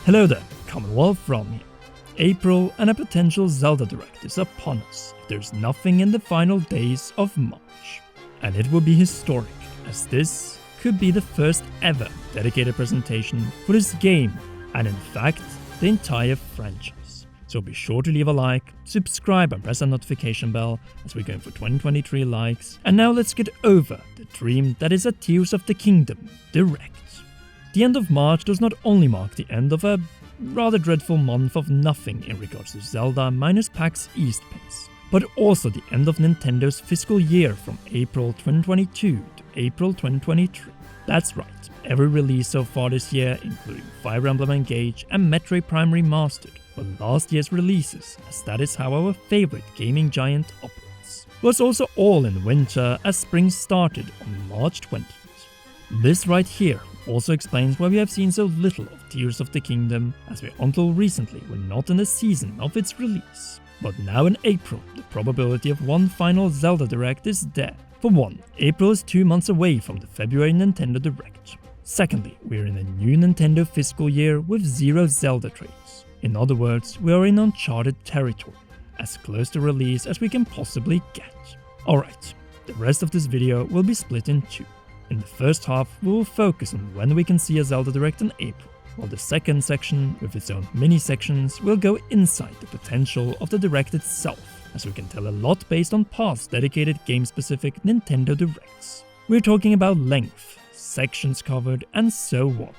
Hello there, Commonwealth from here. April and a potential Zelda Direct is upon us if there's nothing in the final days of March. And it will be historic, as this could be the first ever dedicated presentation for this game, and in fact, the entire franchise. So be sure to leave a like, subscribe and press that notification bell as we're going for 2023 likes. And now let's get over the dream that is a Tears of the Kingdom Direct. The end of March does not only mark the end of a rather dreadful month of nothing in regards to Zelda minus PAX East pace, but also the end of Nintendo's fiscal year from April 2022 to April 2023. That's right, every release so far this year, including Fire Emblem Engage and Metroid Prime Remastered, were last year's releases, as that is how our favorite gaming giant operates. It was also all in winter as spring started on March 20th. This right here also explains why we have seen so little of Tears of the Kingdom, as we until recently were not in the season of its release. But now in April, the probability of one final Zelda Direct is there. For one, April is 2 months away from the February Nintendo Direct. Secondly, we are in a new Nintendo fiscal year with 0 Zelda trailers. In other words, we are in uncharted territory, as close to release as we can possibly get. Alright, the rest of this video will be split in two. In the first half, we will focus on when we can see a Zelda Direct in April, while the second section, with its own mini-sections, will go inside the potential of the Direct itself, as we can tell a lot based on past dedicated game-specific Nintendo Directs. We're talking about length, sections covered, and so on.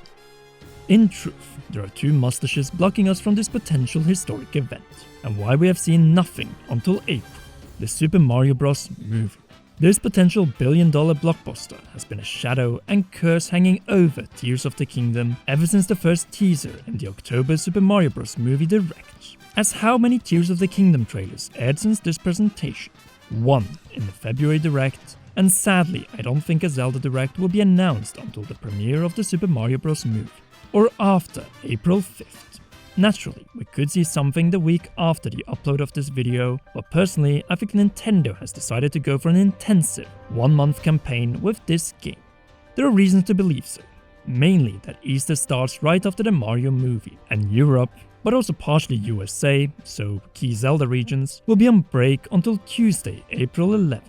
In truth, there are two mustaches blocking us from this potential historic event, and why we have seen nothing until April: the Super Mario Bros. Movie. This potential billion-dollar blockbuster has been a shadow and curse hanging over Tears of the Kingdom ever since the first teaser in the October Super Mario Bros. Movie Direct. As how many Tears of the Kingdom trailers aired since this presentation? One in the February Direct, and sadly I don't think a Zelda Direct will be announced until the premiere of the Super Mario Bros. Movie, or after April 5th. Naturally, we could see something the week after the upload of this video, but personally I think Nintendo has decided to go for an intensive 1-month campaign with this game. There are reasons to believe so, mainly that Easter starts right after the Mario movie, and Europe, but also partially USA, so key Zelda regions, will be on break until Tuesday, April 11th.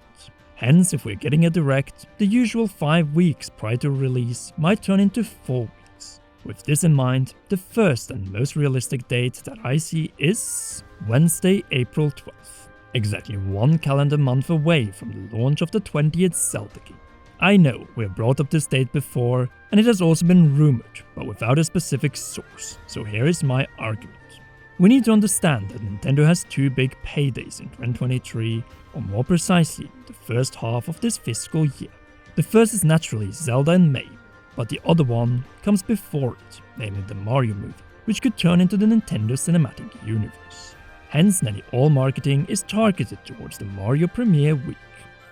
Hence, if we're getting a Direct, the usual 5 weeks prior to release might turn into 4 weeks. With this in mind, the first and most realistic date that I see is Wednesday, April 12th, exactly 1 calendar month away from the launch of the 20th Zelda game. I know we have brought up this date before, and it has also been rumored, but without a specific source, so here is my argument. We need to understand that Nintendo has 2 big paydays in 2023, or more precisely, the first half of this fiscal year. The first is naturally Zelda in May, but the other one comes before it, namely the Mario movie, which could turn into the Nintendo Cinematic Universe. Hence, nearly all marketing is targeted towards the Mario premiere week.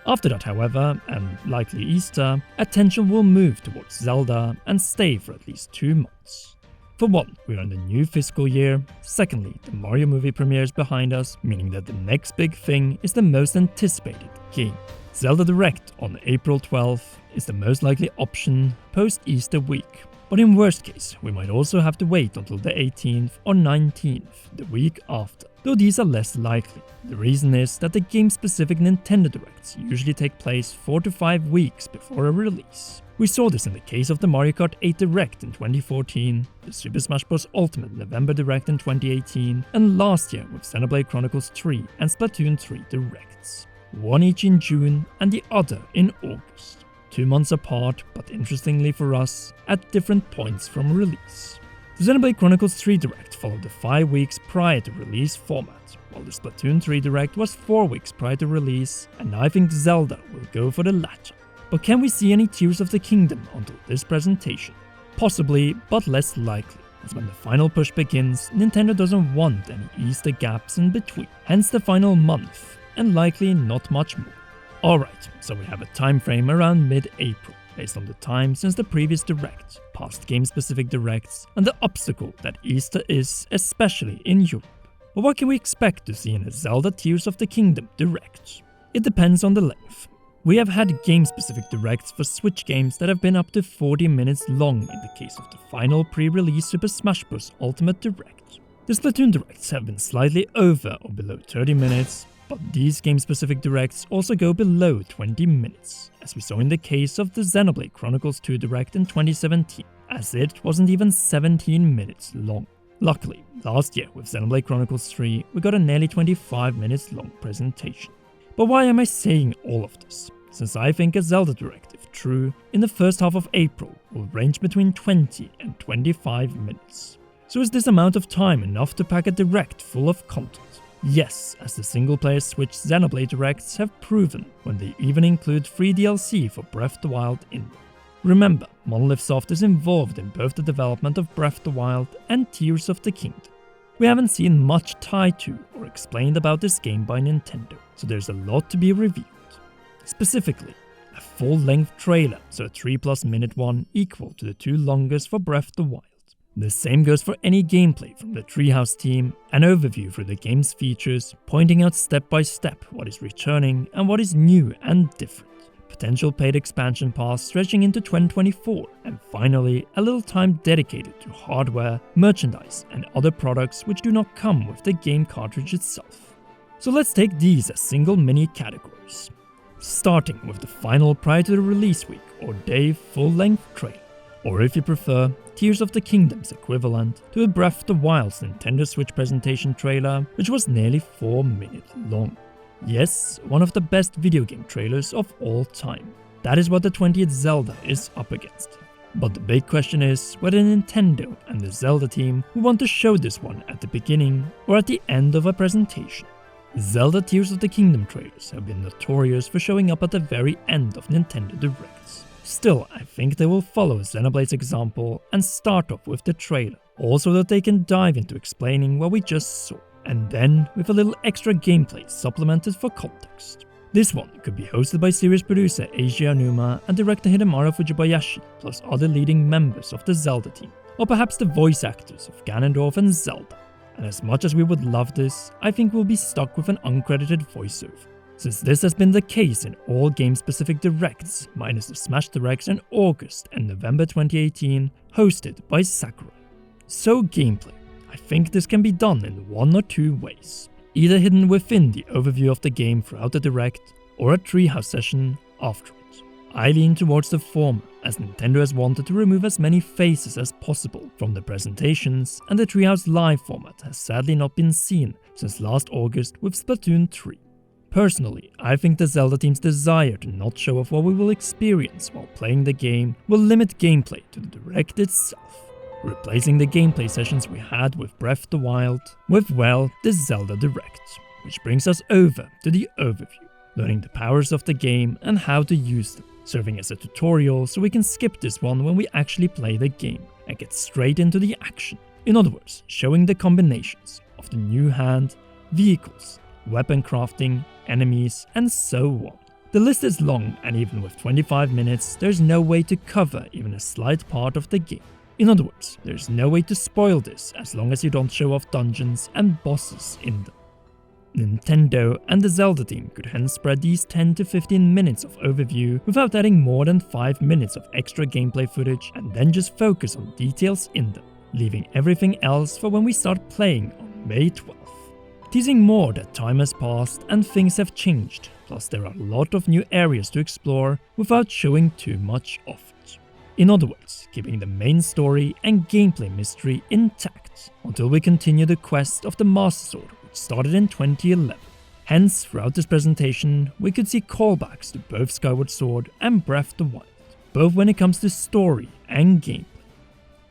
After that, however, and likely Easter, attention will move towards Zelda and stay for at least 2 months. For one, we are in the new fiscal year. Secondly, the Mario movie premiere is behind us, meaning that the next big thing is the most anticipated game. Zelda Direct on April 12th is the most likely option post-Easter week, but in worst case, we might also have to wait until the 18th or 19th, the week after, though these are less likely. The reason is that the game-specific Nintendo Directs usually take place 4 to 5 weeks before a release. We saw this in the case of the Mario Kart 8 Direct in 2014, the Super Smash Bros. Ultimate November Direct in 2018, and last year with Xenoblade Chronicles 3 and Splatoon 3 Directs. One each in June and the other in August. 2 months apart, but interestingly for us, at different points from release. The Xenoblade Chronicles 3 Direct followed the 5 weeks prior to release format, while the Splatoon 3 Direct was 4 weeks prior to release, and I think Zelda will go for the latter. But can we see any Tears of the Kingdom until this presentation? Possibly, but less likely, as when the final push begins, Nintendo doesn't want any Easter gaps in between, hence the final month, and likely not much more. Alright, so we have a time frame around mid-April, based on the time since the previous Direct, past game-specific Directs, and the obstacle that Easter is, especially in Europe. But what can we expect to see in a Zelda Tears of the Kingdom Direct? It depends on the length. We have had game-specific directs for Switch games that have been up to 40 minutes long in the case of the final pre-release Super Smash Bros. Ultimate Direct. The Splatoon directs have been slightly over or below 30 minutes, but these game-specific directs also go below 20 minutes, as we saw in the case of the Xenoblade Chronicles 2 Direct in 2017, as it wasn't even 17 minutes long. Luckily, last year with Xenoblade Chronicles 3, we got a nearly 25 minutes long presentation. But why am I saying all of this? Since I think a Zelda Direct, if true, in the first half of April will range between 20 and 25 minutes. So is this amount of time enough to pack a Direct full of content? Yes, as the single-player Switch Xenoblade Directs have proven when they even include free DLC for Breath of the Wild in them. Remember, Monolith Soft is involved in both the development of Breath of the Wild and Tears of the Kingdom. We haven't seen much tied to or explained about this game by Nintendo, so there's a lot to be revealed. Specifically, a full-length trailer, so a 3+ minute one equal to the 2 longest for Breath of the Wild. The same goes for any gameplay from the Treehouse team, an overview through the game's features, pointing out step by step what is returning and what is new and different. Potential paid expansion pass stretching into 2024, and finally a little time dedicated to hardware, merchandise and other products which do not come with the game cartridge itself. So let's take these as single mini categories. Starting with the final prior to the release week or day full-length trailer, or if you prefer, Tears of the Kingdom's equivalent to a Breath of the Wild's Nintendo Switch presentation trailer, which was nearly 4 minutes long. Yes, one of the best video game trailers of all time. That is what the 20th Zelda is up against. But the big question is whether Nintendo and the Zelda team will want to show this one at the beginning or at the end of a presentation. Zelda Tears of the Kingdom trailers have been notorious for showing up at the very end of Nintendo Directs. Still, I think they will follow Xenoblade's example and start off with the trailer, also that they can dive into explaining what we just saw, and then with a little extra gameplay supplemented for context. This one could be hosted by series producer Eiji Aonuma and director Hidemaru Fujibayashi, plus other leading members of the Zelda team, or perhaps the voice actors of Ganondorf and Zelda. And as much as we would love this, I think we'll be stuck with an uncredited voiceover, since this has been the case in all game-specific directs, minus the Smash Directs in August and November 2018, hosted by Sakurai. So gameplay, I think this can be done in one or two ways, either hidden within the overview of the game throughout the Direct, or a Treehouse session after it. I lean towards the former, as Nintendo has wanted to remove as many faces as possible from the presentations, and the Treehouse Live format has sadly not been seen since last August with Splatoon 3. Personally, I think the Zelda team's desire to not show off what we will experience while playing the game will limit gameplay to the Direct itself, replacing the gameplay sessions we had with Breath of the Wild with, well, the Zelda Direct, which brings us over to the overview, learning the powers of the game and how to use them, serving as a tutorial so we can skip this one when we actually play the game and get straight into the action. In other words, showing the combinations of the new hand, vehicles, weapon crafting, enemies, and so on. The list is long, and even with 25 minutes, there's no way to cover even a slight part of the game. In other words, there's no way to spoil this as long as you don't show off dungeons and bosses in them. Nintendo and the Zelda team could hence spread these 10 to 15 minutes of overview without adding more than 5 minutes of extra gameplay footage and then just focus on details in them, leaving everything else for when we start playing on May 12th. Teasing more that time has passed and things have changed, plus there are a lot of new areas to explore without showing too much of it. In other words, keeping the main story and gameplay mystery intact until we continue the quest of the Master Sword, which started in 2011. Hence, throughout this presentation, we could see callbacks to both Skyward Sword and Breath of the Wild, both when it comes to story and gameplay.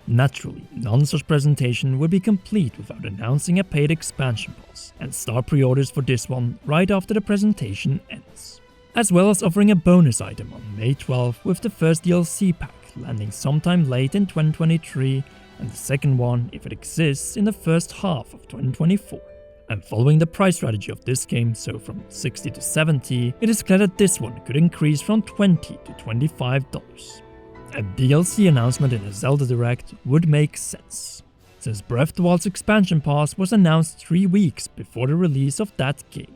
Naturally, none such presentation would be complete without announcing a paid expansion pass and start pre-orders for this one right after the presentation ends, as well as offering a bonus item on May 12th with the first DLC pack landing sometime late in 2023 and the second one, if it exists, in the first half of 2024. And following the price strategy of this game, so from $60 to $70, it is clear that this one could increase from $20 to $25. A DLC announcement in a Zelda Direct would make sense, since Breath of the Wild's expansion pass was announced 3 weeks before the release of that game.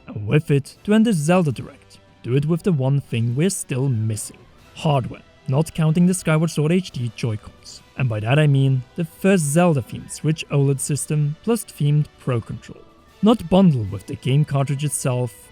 And with it, to end the Zelda Direct, do it with the one thing we're still missing: hardware, not counting the Skyward Sword HD Joy-Cons. And by that I mean the first Zelda-themed Switch OLED system plus themed Pro Control, not bundled with the game cartridge itself,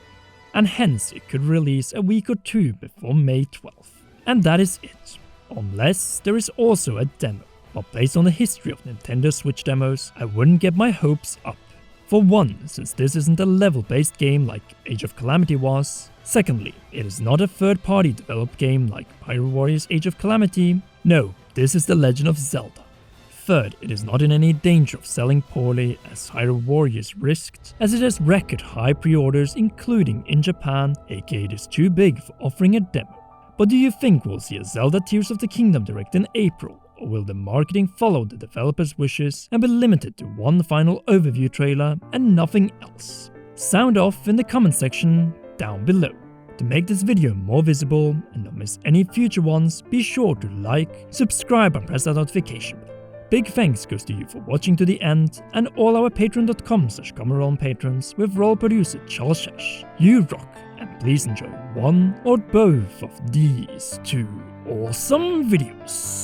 and hence it could release a week or two before May 12th. And that is it, unless there is also a demo. But based on the history of Nintendo Switch demos, I wouldn't get my hopes up. For one, since this isn't a level-based game like Age of Calamity was. Secondly, it is not a third-party developed game like Hyrule Warriors Age of Calamity. No, this is The Legend of Zelda. Third, it is not in any danger of selling poorly as Hyrule Warriors risked, as it has record high pre-orders including in Japan, aka it is too big for offering a demo. But do you think we'll see a Zelda Tears of the Kingdom Direct in April? Or will the marketing follow the developers' wishes and be limited to one final overview trailer and nothing else? Sound off in the comment section down below. To make this video more visible and not miss any future ones, be sure to like, subscribe and press that notification bell. Big thanks goes to you for watching to the end, and all our patreon.com/Gamerolm patrons with role producer Charles Shesh. You rock, and please enjoy one or both of these two awesome videos.